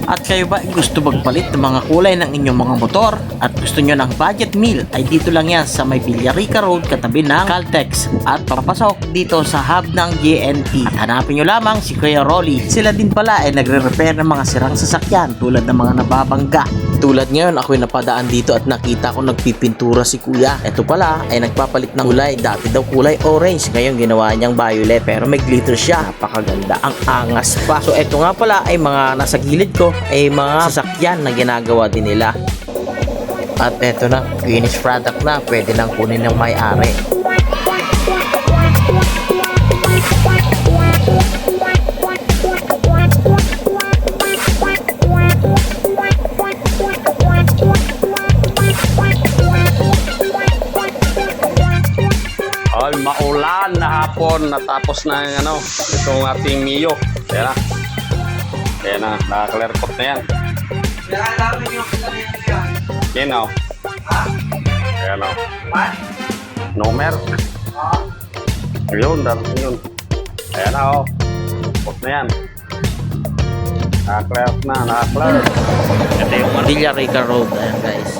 At kayo ba gusto magpalit ng mga kulay ng inyong mga motor at gusto nyo ng budget meal, ay dito lang yan sa may Villarica Road katabi ng Caltex at papasok dito sa hub ng JNT. At hanapin nyo lamang si Kuya Rolly. Sila din pala ay nagre-repair ng mga sirang sasakyan tulad ng mga nababangga. Tulad ngayon ako'y napadaan dito at nakita ko nagpipintura si Kuya. Ito pala ay nagpapalit ng kulay. Dati daw kulay orange, ngayon ginawa niyang violet pero may glitter siya. Napakaganda, ang angas pa. So ito nga pala ay mga nasa gilid ko ay mga sasakyan na ginagawa din nila. At eto na, finished product na, pwede nang kunin ng may-ari. Ay, maulan na hapon, natapos na yung itong ating Mio. Ayan na. Ayan na, naka-clear coat na yan. Yan o. Ayan o. Number. Ayun, dami yun. Ayan na o. Coat na yan. Naka-clear na, naka-clear. Ito yung Villarica Road, ayan guys.